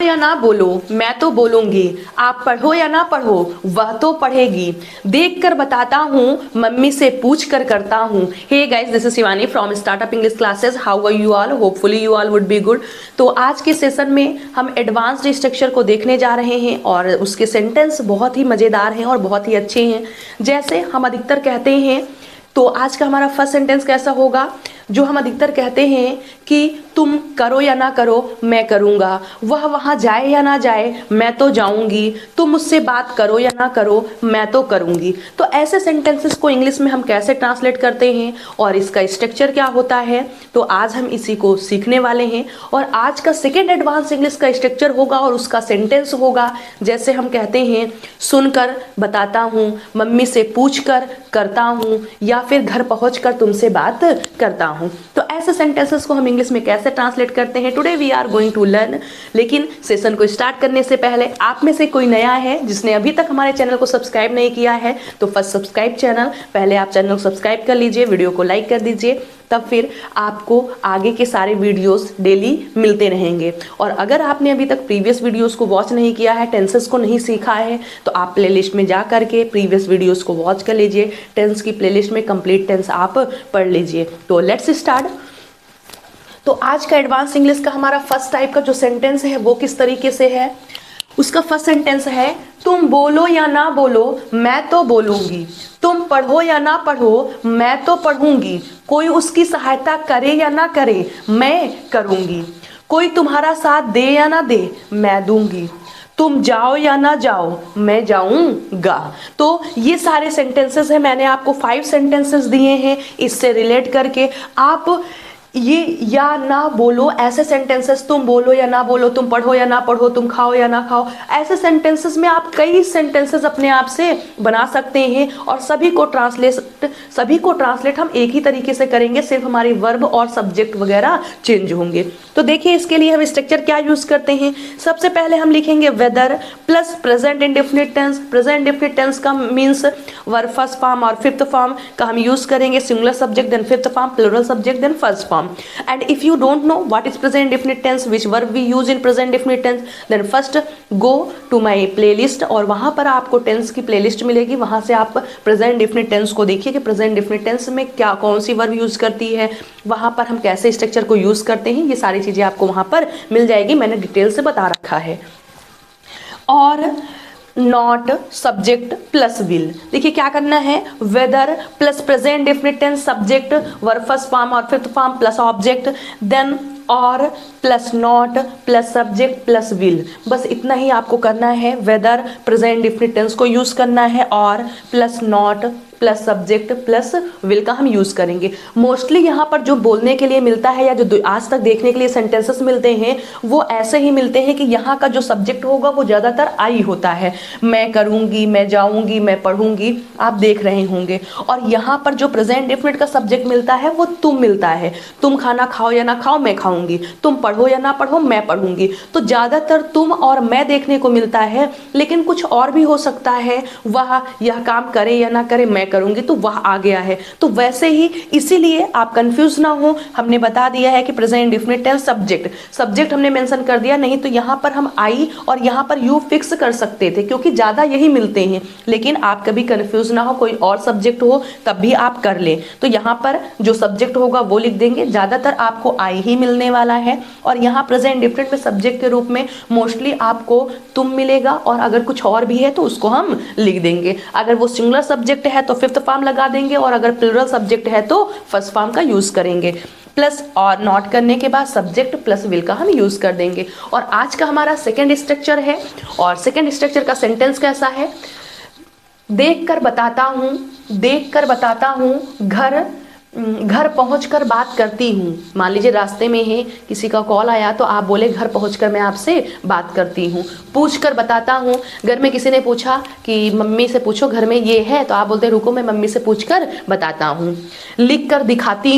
या ना बोलो मैं तो बोलूंगी, आप पढ़ो या ना पढ़ो वह तो पढ़ेगी, देख कर बताता हूँ मम्मी से पूछ कर करता हूँ। Hey guys, this is Shivani from startup English classes. How are you all? Hopefully you all would be good. तो आज के सेशन में हम एडवांस्ड स्ट्रक्चर को देखने जा रहे हैं और उसके सेंटेंस बहुत ही मजेदार हैं और बहुत ही अच्छे हैं। जैसे हम अधिकतर कहते हैं, तो आज का हमारा फर्स्ट सेंटेंस कैसा होगा? जो हम अधिकतर कहते हैं कि तुम करो या ना करो मैं करूँगा, वह वहाँ जाए या ना जाए मैं तो जाऊँगी, तुम मुझसे बात करो या ना करो मैं तो करूँगी। तो ऐसे सेंटेंसेस को इंग्लिश में हम कैसे ट्रांसलेट करते हैं और इसका स्ट्रक्चर क्या होता है, तो आज हम इसी को सीखने वाले हैं। और आज का सेकेंड एडवांस इंग्लिश का स्ट्रक्चर होगा और उसका सेंटेंस होगा, जैसे हम कहते हैं सुनकर बताता हूँ, मम्मी से पूछ कर करता हूँ, या फिर घर पहुँच कर तुमसे बात करता हूँ। तो ऐसे सेंटेंसेस को हम इंग्लिश में कैसे ट्रांसलेट करते हैं, today we are going to learn. लेकिन सेशन को स्टार्ट करने से पहले आप में से कोई नया है जिसने अभी तक हमारे चैनल को सब्सक्राइब नहीं किया है, तो फर्स्ट सब्सक्राइब चैनल, पहले आप चैनल को सब्सक्राइब कर लीजिए, वीडियो को लाइक कर दीजिए, तब फिर आपको आगे के सारे वीडियोस डेली मिलते रहेंगे। और अगर आपने अभी तक प्रीवियस वीडियोस को वॉच नहीं किया है, टेंसेस को नहीं सीखा है, तो आप प्लेलिस्ट में जा करके प्रीवियस वीडियोस को वॉच कर लीजिए। टेंस की प्लेलिस्ट में कंप्लीट टेंस आप पढ़ लीजिए। तो लेट्स स्टार्ट। तो आज का एडवांस इंग्लिश का हमारा फर्स्ट टाइप का जो सेंटेंस है वो किस तरीके से है? उसका फर्स्ट सेंटेंस है, तुम बोलो या ना बोलो मैं तो बोलूंगी, तुम पढ़ो या ना पढ़ो मैं तो पढ़ूंगी, कोई उसकी सहायता करे या ना करे मैं करूंगी, कोई तुम्हारा साथ दे या ना दे मैं दूंगी, तुम जाओ या ना जाओ मैं जाऊंगा। तो ये सारे सेंटेंसेस हैं, मैंने आपको 5 सेंटेंसेस दिए हैं। इससे रिलेट करके आप ये या ना बोलो ऐसे सेंटेंसेस, तुम बोलो या ना बोलो, तुम पढ़ो या ना पढ़ो, तुम खाओ या ना खाओ, ऐसे सेंटेंसेस में आप कई सेंटेंसेस अपने आप से बना सकते हैं और सभी को ट्रांसलेट हम एक ही तरीके से करेंगे, सिर्फ हमारे वर्ब और सब्जेक्ट वगैरह चेंज होंगे। तो देखिए इसके लिए हम स्ट्रक्चर क्या यूज करते हैं। सबसे पहले हम लिखेंगे whether plus present indefinite tense. Present indefinite tense का मीन्स वर्ब फर्स्ट फॉर्म और फिफ्थ फॉर्म का हम यूज करेंगे, singular subject then fifth form, plural subject then first form. And if you don't know what is present indefinite tense, which verb we use in present indefinite tense, then first go to my playlist और वहां पर आपको tense की playlist मिलेगी। वहां से आप present indefinite tense को देखिए कि प्रेजेंट इंडेफिनिट टेंस में क्या कौन सी वर्ब यूज करती है, वहां पर हम कैसे स्ट्रक्चर को यूज करते हैं, ये सारी चीजें आपको वहां पर मिल जाएगी, मैंने डिटेल से बता रखा है। और नॉट सब्जेक्ट प्लस विल, देखिए क्या करना है, whether plus present indefinite tense subject verb first form और fifth form plus object, then or plus not plus subject plus will, बस इतना ही आपको करना है। वेदर प्रेजेंट इंडेफिनिट टेंस को यूज करना है or plus not plus subject plus will का हम यूज करेंगे। मोस्टली यहाँ पर जो बोलने के लिए मिलता है या जो आज तक देखने के लिए सेंटेंसेस मिलते हैं वो ऐसे ही मिलते हैं कि यहाँ का जो सब्जेक्ट होगा वो ज़्यादातर आई होता है, मैं करूँगी, मैं जाऊँगी, मैं पढ़ूंगी, आप देख रहे होंगे। और यहाँ पर जो प्रेजेंट इंडेफिनिट का सब्जेक्ट मिलता है वो तुम मिलता है, तुम खाना खाओ या ना खाओ मैं खाऊंगी, तुम पढ़ो या ना पढ़ो मैं पढ़ूंगी। तो ज़्यादातर तुम और मैं देखने को मिलता है, लेकिन कुछ और भी हो सकता है, वह यह काम करे या ना करे मैं करूंगी, तो वह आ गया है। तो वैसे ही इसीलिए आप कंफ्यूज ना हो, हमने बता दिया है कि प्रेजेंट इंडेफिनिट टेंस सब्जेक्ट हमने मेंशन कर दिया, नहीं तो यहाँ पर हम आई और यहाँ पर यू फिक्स कर सकते थे क्योंकि ज्यादा यही मिलते हैं। लेकिन आप कभी कंफ्यूज ना हो, कोई और सब्जेक्ट हो तब भी आप कर लें। तो यहाँ पर जो सब्जेक्ट होगा वो लिख देंगे, ज्यादातर आपको आई ही मिलने वाला है। और यहाँ प्रेजेंट इंडेफिनिट में सब्जेक्ट के रूप में मोस्टली आपको तुम मिलेगा, और अगर कुछ और भी है तो उसको हम लिख देंगे। अगर वो सिंगुलर सब्जेक्ट है तो फिफ्थ फॉर्म लगा देंगे, और अगर प्लूरल सब्जेक्ट है तो फर्स्ट फॉर्म का यूज करेंगे। प्लस और नॉट करने के बाद सब्जेक्ट प्लस विल का हम यूज कर देंगे। और आज का हमारा सेकेंड स्ट्रक्चर है, और सेकेंड स्ट्रक्चर का सेंटेंस कैसा है, देख कर बताता हूँ घर पहुंचकर बात करती हूँ। मान लीजिए रास्ते में है, किसी का कॉल आया तो आप बोले घर पहुंचकर मैं आपसे बात करती हूँ। पूछ कर बताता हूँ, घर में किसी ने पूछा कि मम्मी से पूछो घर में ये है, तो आप बोलते रुको मैं मम्मी से पूछ कर बताता हूँ। लिख कर दिखाती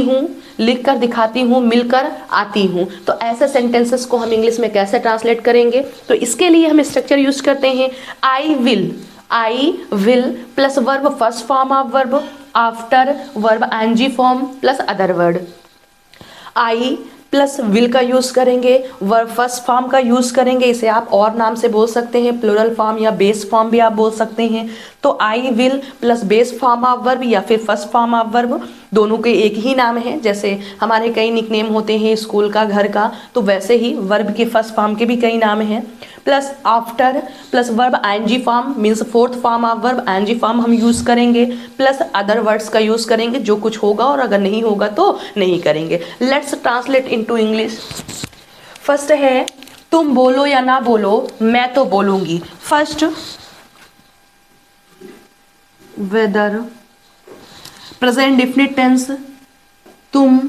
हूँ मिलकर आती हूँ। तो ऐसे सेंटेंसेस को हम इंग्लिश में कैसे ट्रांसलेट करेंगे, तो इसके लिए हम स्ट्रक्चर यूज करते हैं I will plus verb first form of verb after verb ng form plus other word. I plus will का यूज करेंगे, वर्ब फर्स्ट फॉर्म का यूज करेंगे, इसे आप और नाम से बोल सकते हैं, प्लूरल फॉर्म या बेस फॉर्म भी आप बोल सकते हैं। तो I will plus base form of verb या फिर फर्स्ट फॉर्म ऑफ वर्ब, दोनों के एक ही नाम है। जैसे हमारे कई निकनेम होते हैं स्कूल का, घर का, तो वैसे ही वर्ब के फर्स्ट फॉर्म के भी कई नाम हैं। Plus after plus verb ING form means fourth form of verb, ING form हम यूज करेंगे, प्लस अदर वर्ड्स का यूज करेंगे जो कुछ होगा, और अगर नहीं होगा तो नहीं करेंगे। Let's translate into English. First है तुम बोलो या ना बोलो, मैं तो बोलूंगी। First whether present definite tense तुम,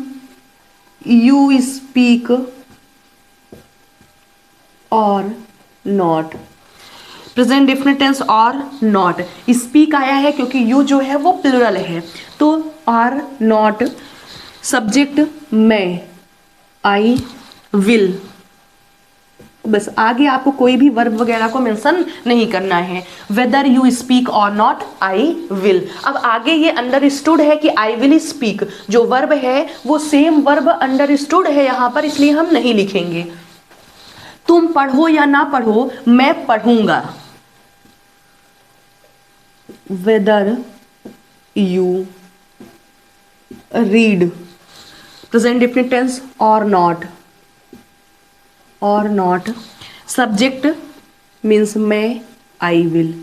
you speak or not. Present definite tense or not, speak आया है क्योंकि यू जो है वो प्लूरल है, तो और नॉट। सब्जेक्ट मैं, आई विल, बस आगे आपको कोई भी वर्ब वगैरह को मेंशन नहीं करना है। Whether you speak or not, I will. अब आगे ये अंडरस्टूड है कि आई विल स्पीक, जो वर्ब है वो सेम वर्ब अंडरस्टूड है यहाँ पर, इसलिए हम नहीं लिखेंगे। तुम पढ़ो या ना पढ़ो, मैं पढ़ूंगा। Whether you read, present definite tense or not, or not. Subject means मैं, I will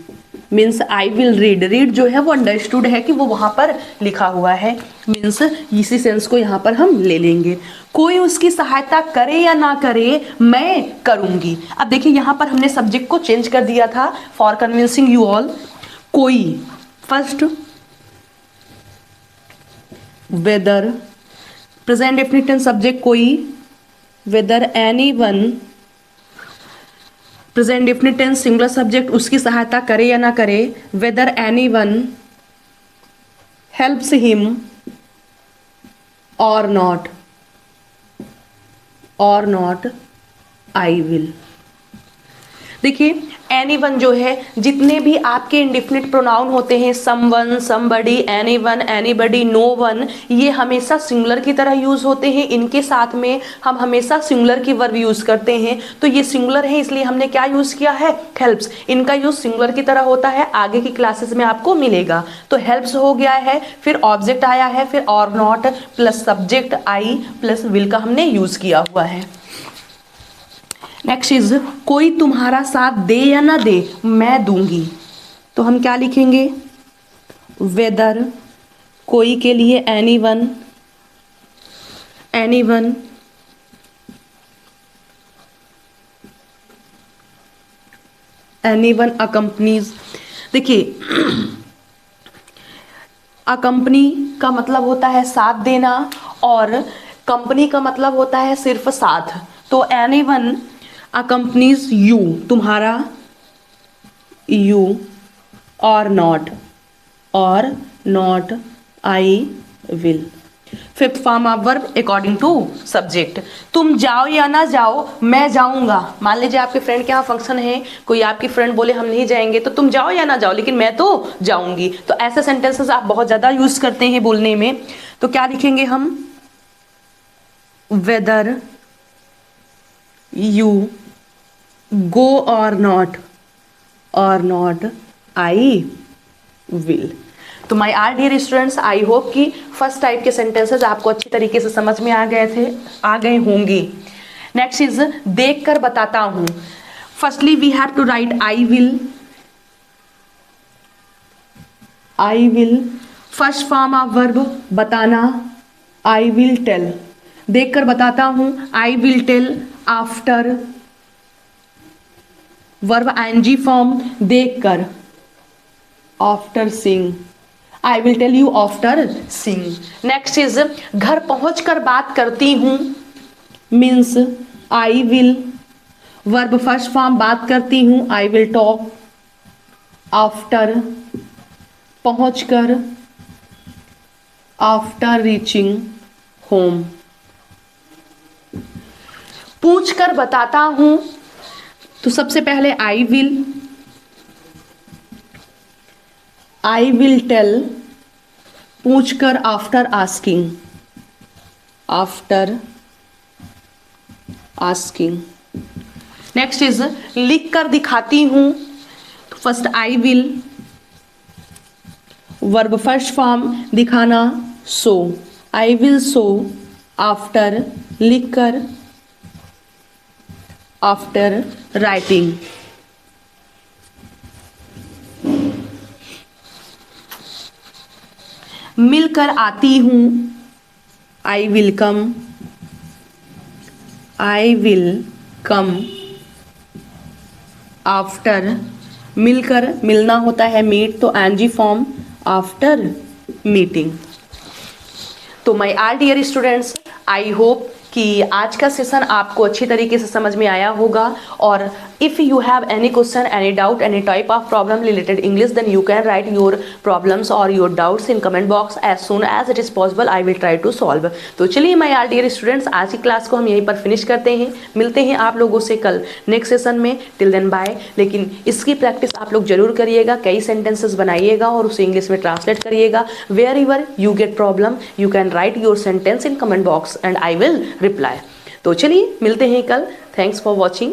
means I will read, read जो है वो अंडरस्टूड है कि वो वहां पर लिखा हुआ है, मीन्स इसी सेंस को यहां पर हम ले लेंगे। कोई उसकी सहायता करे या ना करे, मैं करूंगी। अब देखिए यहां पर हमने सब्जेक्ट को चेंज कर दिया था फॉर कन्विंसिंग यू ऑल। कोई, first whether present definite tense subject कोई, whether anyone present definite tense singular subject उसकी सहायता करे या ना करे, whether anyone helps him or not, or not I will. देखिए एनीवन जो है, जितने भी आपके इंडिफिनिट प्रोनाउन होते हैं, someone, somebody, anyone, anybody, no one, ये हमेशा सिंगुलर की तरह यूज होते हैं। इनके साथ में हम हमेशा सिंगुलर की वर्ब यूज करते हैं, तो ये सिंगुलर है इसलिए हमने क्या यूज किया है, हेल्प्स। इनका यूज सिंगुलर की तरह होता है, आगे की क्लासेस में आपको मिलेगा। तो हेल्प्स हो गया है, फिर ऑब्जेक्ट आया है, फिर और not plus subject I plus will का हमने यूज किया हुआ है। नेक्स्ट इज कोई तुम्हारा साथ दे या ना दे, मैं दूंगी। तो हम क्या लिखेंगे, वेदर कोई के लिए एनीवन, एनीवन एनीवन अकम्पनीज। देखिए अकम्पनी का मतलब होता है साथ देना, और कंपनी का मतलब होता है सिर्फ साथ। तो एनीवन अकम्पनीज यू, तुम्हारा, you, or not I will. Fifth form of verb according to subject. तुम जाओ या ना जाओ, मैं जाऊंगा। मान लीजिए आपके फ्रेंड के यहाँ फंक्शन है, कोई आपकी फ्रेंड बोले हम नहीं जाएंगे, तो तुम जाओ या ना जाओ लेकिन मैं तो जाऊंगी। तो ऐसे सेंटेंसेस आप बहुत ज्यादा यूज करते हैं बोलने में। तो क्या लिखेंगे हम, weather you go or not I will. तो my are dear students, I hope कि फर्स्ट टाइप के सेंटेंसेस आपको अच्छी तरीके से समझ में आ गए होंगे। नेक्स्ट इज देख कर बताता हूं। Firstly we have to write I will first form of verb बताना, आई विल टेल। देख कर बताता हूं, I will tell after verb ING form देखकर, after seeing, I will tell you after seeing. Next is घर पहुंचकर बात करती हूं, means I will verb first form बात करती हूं, आई विल टॉक आफ्टर पहुंचकर, आफ्टर रीचिंग होम। पूछ कर बताता हूं, तो सबसे पहले आई विल टेल, पूछकर after asking, after asking. Next is लिख कर दिखाती हूँ, first I will, verb first form दिखाना show, I will show, after लिख कर, आफ्टर राइटिंग। मिलकर आती हूँ, I will come, I will come, after मिलकर, मिलना होता है मीट, तो एनजी फॉर्म आफ्टर मीटिंग। तो my all dear students, I hope कि आज का सेशन आपको अच्छी तरीके से समझ में आया होगा, और if you have any question, any doubt, any type of problem related English, then you can write your problems or your doubts in comment box as soon as it is possible, I will try to solve. तो चलिए my all dear students, आज की class को हम यहीं पर finish करते हैं, मिलते हैं आप लोगों से कल नेक्स्ट सेशन में। Till then bye. लेकिन इसकी प्रैक्टिस आप लोग जरूर करिएगा, कई सेंटेंसेस बनाइएगा और उसे इंग्लिश में ट्रांसलेट करिएगा। Wherever you get problem, you can write your sentence in comment box and I will reply. तो चलिए मिलते हैं कल। Thanks for watching.